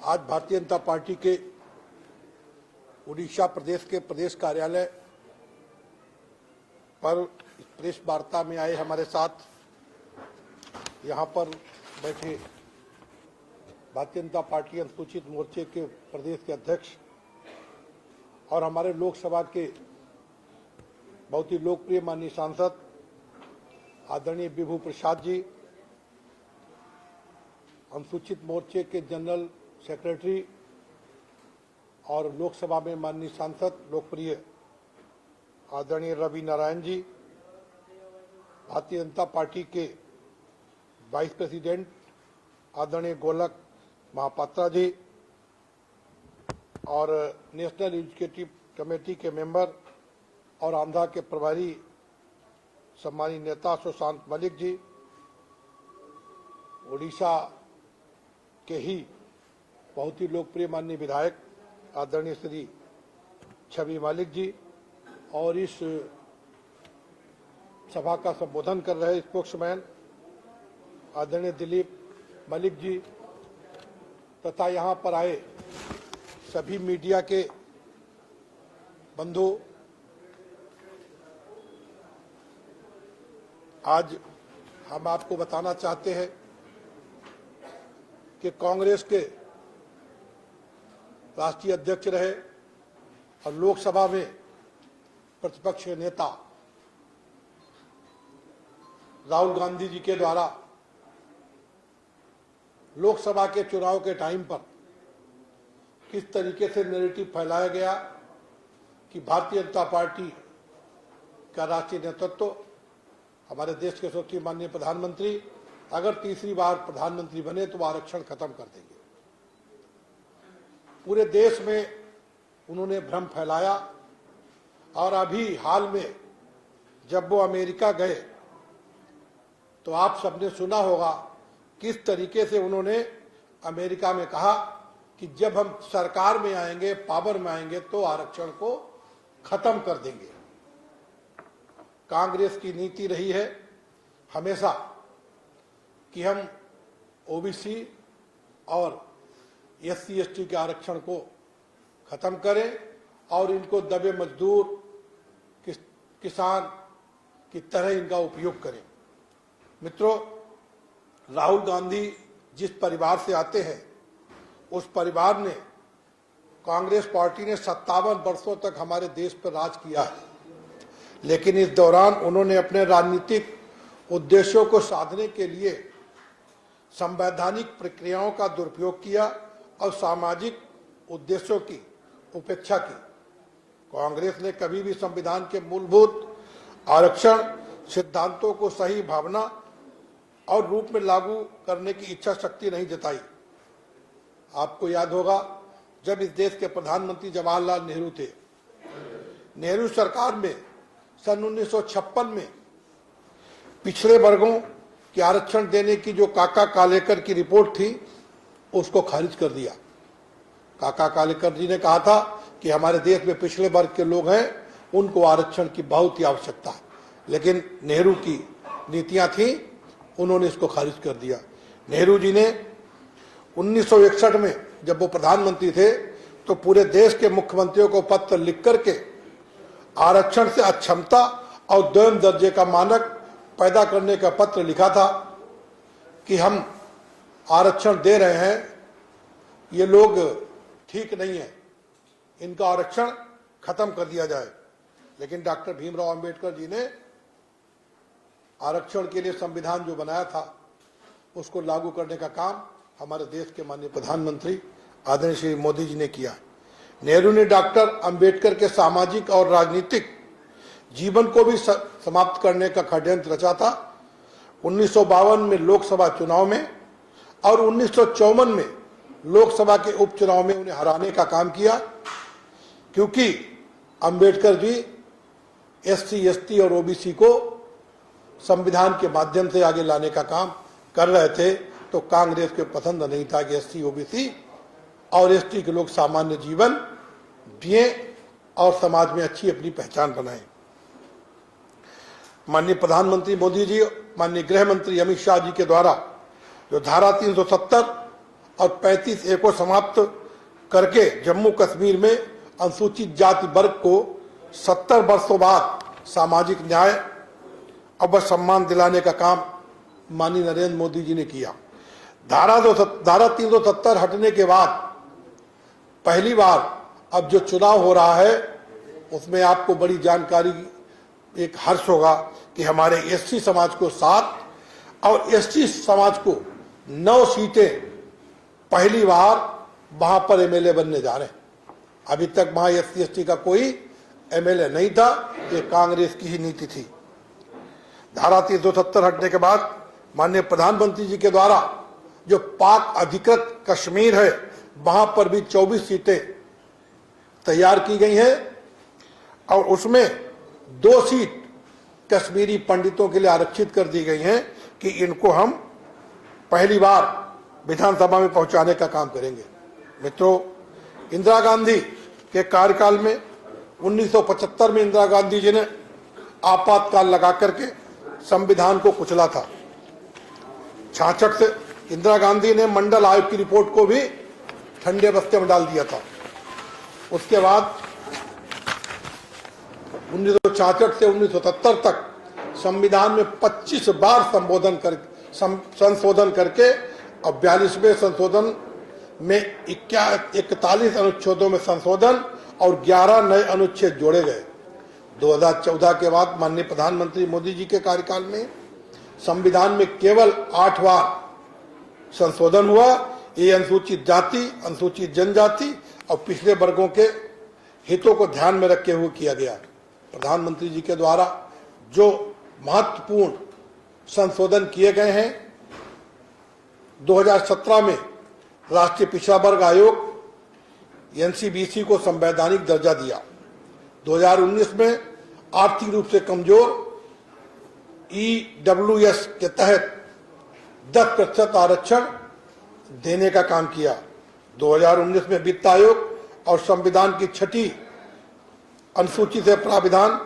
आज भारतीय जनता पार्टी के उड़ीसा प्रदेश के प्रदेश कार्यालय पर प्रेस वार्ता में आए हमारे साथ यहाँ पर बैठे भारतीय जनता पार्टी अनुसूचित मोर्चे के प्रदेश के अध्यक्ष और हमारे लोकसभा के बहुत ही लोकप्रिय माननीय सांसद आदरणीय विभू प्रसाद जी, अनुसूचित मोर्चे के जनरल सेक्रेटरी और लोकसभा में माननीय सांसद लोकप्रिय आदरणीय रवि नारायण जी, भारतीय जनता पार्टी के वाइस प्रेसिडेंट आदरणीय गोलक महापात्रा जी और नेशनल एजुकेटिव कमेटी के मेंबर और आंध्रा के प्रभारी सम्मानित नेता सुशांत मलिक जी, उड़ीसा के ही बहुत ही लोकप्रिय माननीय विधायक आदरणीय श्री छवि मलिक जी और इस सभा का संबोधन कर रहे स्पोक्समैन आदरणीय दिलीप मलिक जी तथा यहाँ पर आए सभी मीडिया के बंधु। आज हम आपको बताना चाहते हैं कि कांग्रेस के राष्ट्रीय अध्यक्ष रहे और लोकसभा में प्रतिपक्ष नेता राहुल गांधी जी के द्वारा लोकसभा के चुनाव के टाइम पर किस तरीके से नैरेटिव फैलाया गया कि भारतीय जनता पार्टी का राष्ट्रीय नेतृत्व हमारे देश के सबसे माननीय प्रधानमंत्री अगर तीसरी बार प्रधानमंत्री बने तो आरक्षण खत्म कर देंगे। पूरे देश में उन्होंने भ्रम फैलाया और अभी हाल में जब वो अमेरिका गए तो आप सबने सुना होगा किस तरीके से उन्होंने अमेरिका में कहा कि जब हम सरकार में आएंगे, पावर में आएंगे तो आरक्षण को खत्म कर देंगे। कांग्रेस की नीति रही है हमेशा कि हम ओबीसी और एससी एसटी के आरक्षण को खत्म करें और इनको दबे मजदूर किसान की तरह इनका उपयोग करें। मित्रों, राहुल गांधी जिस परिवार से आते हैं उस परिवार ने कांग्रेस पार्टी ने 57 वर्षों तक हमारे देश पर राज किया है, लेकिन इस दौरान उन्होंने अपने राजनीतिक उद्देश्यों को साधने के लिए संवैधानिक प्रक्रियाओं का दुरुपयोग किया और सामाजिक उद्देश्यों की उपेक्षा की। कांग्रेस ने कभी भी संविधान के मूलभूत आरक्षण सिद्धांतों को सही भावना और रूप में लागू करने की इच्छा शक्ति नहीं जताई। आपको याद होगा जब इस देश के प्रधानमंत्री जवाहरलाल नेहरू थे, नेहरू सरकार में सन 1956 में पिछड़े वर्गों के आरक्षण देने की जो काका कालेकर की रिपोर्ट थी उसको खारिज कर दिया। काका कालेकर जी ने कहा था कि हमारे देश में पिछड़े वर्ग के लोग हैं, उनको आरक्षण की बहुत ही आवश्यकता है, लेकिन नेहरू की नीतियां थी, उन्होंने इसको खारिज कर दिया। नेहरू जी ने 1961 में जब वो प्रधानमंत्री थे तो पूरे देश के मुख्यमंत्रियों को पत्र लिख करके आरक्षण से अक्षमता और द्वैम दर्जे का मानक पैदा करने का पत्र लिखा था कि हम आरक्षण दे रहे हैं, ये लोग ठीक नहीं है, इनका आरक्षण खत्म कर दिया जाए। लेकिन डॉक्टर भीमराव अंबेडकर जी ने आरक्षण के लिए संविधान जो बनाया था उसको लागू करने का काम हमारे देश के माननीय प्रधानमंत्री आदरणीय श्री मोदी जी ने किया। नेहरू ने डॉक्टर अंबेडकर के सामाजिक और राजनीतिक जीवन को भी समाप्त करने का षड्यंत्र रचा था। 1952 में लोकसभा चुनाव में और 1954 में लोकसभा के उपचुनाव में उन्हें हराने का काम किया, क्योंकि अंबेडकर जी एससी एसटी और ओबीसी को संविधान के माध्यम से आगे लाने का काम कर रहे थे। तो कांग्रेस के पसंद नहीं था कि एससी ओबीसी और एसटी के लोग सामान्य जीवन जिए और समाज में अच्छी अपनी पहचान बनाएं। माननीय प्रधानमंत्री मोदी जी, माननीय गृह मंत्री अमित शाह जी के द्वारा जो धारा 370 और 35A को समाप्त करके जम्मू कश्मीर में अनुसूचित जाति वर्ग को 70 वर्षों बाद सामाजिक न्याय और सम्मान दिलाने का काम माननीय नरेंद्र मोदी जी ने किया। धारा 370 हटने के बाद पहली बार अब जो चुनाव हो रहा है उसमें आपको बड़ी जानकारी, एक हर्ष होगा कि हमारे एससी समाज को 7 और एसटी समाज को 9 सीटें पहली बार वहां पर एमएलए बनने जा रहे हैं। अभी तक वहां एससी एसटी का कोई एमएलए नहीं था, ये कांग्रेस की ही नीति थी। धारा 370 हटने के बाद माननीय प्रधानमंत्री जी के द्वारा जो पाक अधिकृत कश्मीर है वहां पर भी 24 सीटें तैयार की गई हैं और उसमें 2 सीट कश्मीरी पंडितों के लिए आरक्षित कर दी गई हैं कि इनको हम पहली बार विधानसभा में पहुंचाने का काम करेंगे। मित्रों, इंदिरा गांधी के कार्यकाल में 1975 में इंदिरा गांधी जी ने आपातकाल लगा करके संविधान को कुचला था। 66 से इंदिरा गांधी ने मंडल आयोग की रिपोर्ट को भी ठंडे बस्ते में डाल दिया था। उसके बाद 1966 से 1970 तक संविधान में 25 बार संशोधन करके और 42वें संशोधन में 41 अनुच्छेदों में संशोधन और 11 नए अनुच्छेद जोड़े गए। 2014 के बाद माननीय प्रधानमंत्री मोदी जी के कार्यकाल में संविधान में केवल 8 बार संशोधन हुआ। ये अनुसूचित जाति, अनुसूचित जनजाति और पिछड़े वर्गों के हितों को ध्यान में रखते हुए किया गया। प्रधानमंत्री जी के द्वारा जो महत्वपूर्ण संशोधन किए गए हैं, 2017 में राष्ट्रीय पिछड़ा वर्ग आयोग एनसीबीसी को संवैधानिक दर्जा दिया। 2019 में आर्थिक रूप से कमजोर ईडब्ल्यूएस के तहत 10% आरक्षण देने का काम किया। 2019 में वित्त आयोग और संविधान की 6ठी अनुसूची से प्राविधान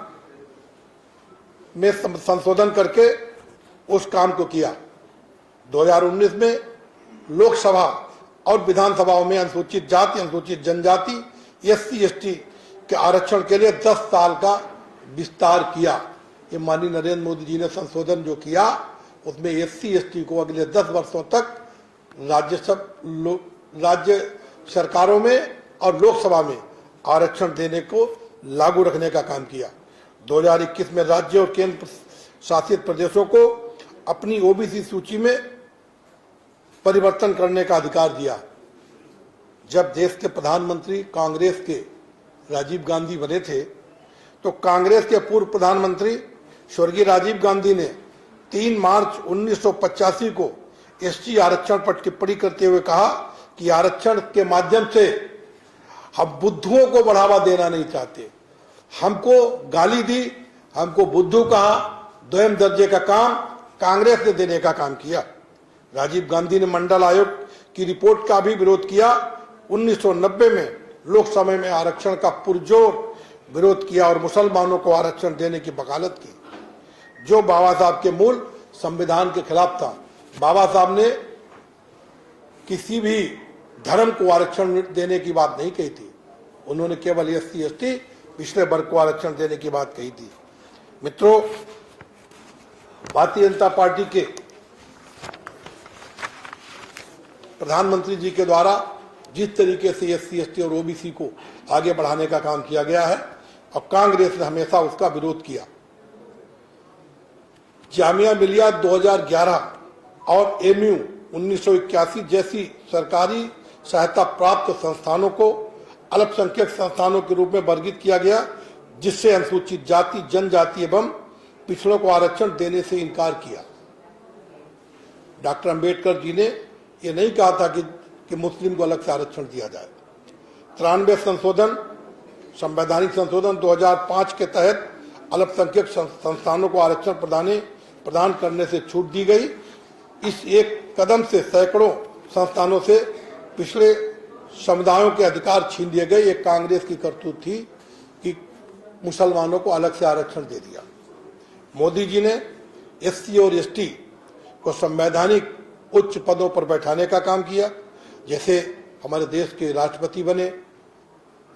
में संशोधन करके उस काम को किया। 2019 में लोकसभा और विधानसभाओं में अनुसूचित जाति, अनुसूचित जनजाति, एससी एसटी के आरक्षण के लिए 10 साल का विस्तार किया। ये माननीय नरेंद्र मोदी जी ने संशोधन जो किया उसमें एससी एसटी को अगले 10 वर्षों तक राज्य सरकारों में और लोकसभा में आरक्षण देने को लागू रखने का काम किया। 2021 में राज्य और केंद्र शासित प्रदेशों को अपनी ओबीसी सूची में परिवर्तन करने का अधिकार दिया। जब देश के प्रधानमंत्री कांग्रेस के राजीव गांधी बने थे तो कांग्रेस के पूर्व प्रधानमंत्री स्वर्गीय राजीव गांधी ने 3 मार्च 1985 को एसटी आरक्षण पर टिप्पणी करते हुए कहा कि आरक्षण के माध्यम से हम बुद्धुओं को बढ़ावा देना नहीं चाहते। हमको गाली दी, हमको बुद्धू कहा, 2म दर्जे का काम कांग्रेस ने देने का काम किया। राजीव गांधी ने मंडल आयोग की रिपोर्ट का भी विरोध किया। 1990 में लोकसभा में आरक्षण का पुरजोर विरोध किया और मुसलमानों को आरक्षण देने की वकालत की, जो बाबा साहब के मूल संविधान के खिलाफ था। बाबा साहब ने किसी भी धर्म को आरक्षण देने की बात नहीं कही थी, उन्होंने केवल एससी एसटी पिछड़े वर्ग को आरक्षण देने की बात कही थी। मित्रों, भारतीय जनता पार्टी के प्रधानमंत्री जी के द्वारा जिस तरीके से एससी एसटी और ओबीसी को आगे बढ़ाने का काम किया गया है और कांग्रेस ने हमेशा उसका विरोध किया। जामिया मिलिया 2011 और एमयू 1981 जैसी सरकारी सहायता प्राप्त संस्थानों को अल्पसंख्यक संस्थानों के रूप में वर्गीकृत किया गया, जिससे अनुसूचित जाति, जनजाति एवं पिछड़ों को आरक्षण देने से इनकार किया। डॉक्टर अंबेडकर जी ने यह नहीं कहा था कि मुस्लिम को अलग से आरक्षण दिया जाए। 93 संशोधन, संवैधानिक संशोधन 2005 के तहत अल्पसंख्यक संस्थानों को आरक्षण प्रदान करने से छूट दी गई। इस एक कदम से सैकड़ों संस्थानों से पिछले समुदायों के अधिकार छीन लिए गए। एक कांग्रेस की करतूत थी कि मुसलमानों को अलग से आरक्षण दे दिया। मोदी जी ने एससी और एसटी को संवैधानिक उच्च पदों पर बैठाने का काम किया। जैसे हमारे देश के राष्ट्रपति बने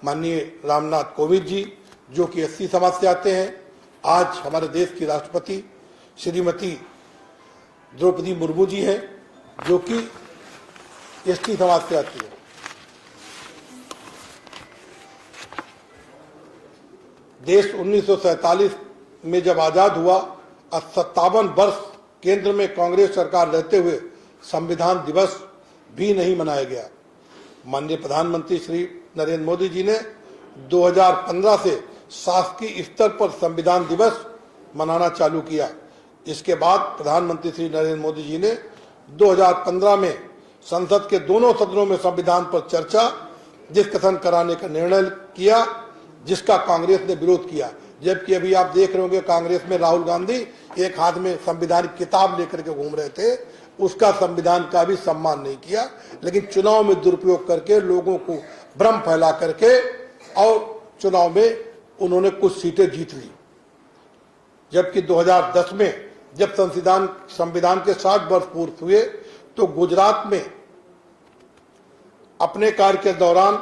माननीय रामनाथ कोविंद जी, जो कि एससी समाज से आते हैं। आज हमारे देश की राष्ट्रपति श्रीमती द्रौपदी मुर्मू जी हैं, जो कि एसटी समाज से आती है। देश 1947 में जब आजाद हुआ, 57 वर्ष केंद्र में कांग्रेस सरकार रहते हुए संविधान दिवस भी नहीं मनाया गया। माननीय प्रधानमंत्री श्री नरेंद्र मोदी जी ने 2015 से शासकीय स्तर पर संविधान दिवस मनाना चालू किया। इसके बाद प्रधानमंत्री श्री नरेंद्र मोदी जी ने 2015 में संसद के दोनों सदनों में संविधान पर चर्चा डिस्कशन कराने का निर्णय किया, जिसका कांग्रेस ने विरोध किया। जबकि अभी आप देख रहे होंगे कांग्रेस में राहुल गांधी एक हाथ में संविधान किताब लेकर के घूम रहे थे, उसका संविधान का भी सम्मान नहीं किया, लेकिन चुनाव में दुरुपयोग करके लोगों को भ्रम फैला करके और चुनाव में उन्होंने कुछ सीटें जीत ली। जबकि 2010 में जब संविधान के 60 वर्ष पूर्ण हुए तो गुजरात में अपने कार्य के दौरान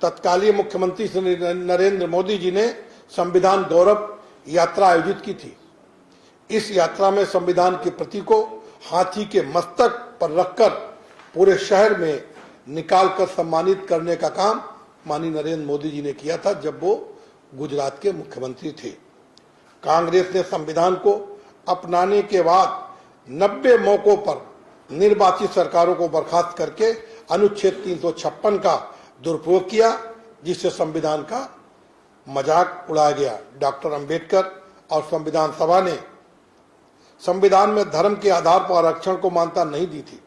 तत्कालीन मुख्यमंत्री श्री नरेंद्र मोदी जी ने संविधान गौरव यात्रा आयोजित की थी। इस यात्रा में संविधान की प्रति को हाथी के मस्तक पर रखकर पूरे शहर में निकालकर सम्मानित करने का काम माननीय नरेंद्र मोदी जी ने किया था, जब वो गुजरात के मुख्यमंत्री थे। कांग्रेस ने संविधान को अपनाने के बाद 90 मौकों पर निर्वाचित सरकारों को बर्खास्त करके अनुच्छेद 356 का दुरुपयोग किया, जिससे संविधान का मजाक उड़ाया गया। डॉक्टर अंबेडकर और संविधान सभा ने संविधान में धर्म के आधार पर आरक्षण को मान्यता नहीं दी थी।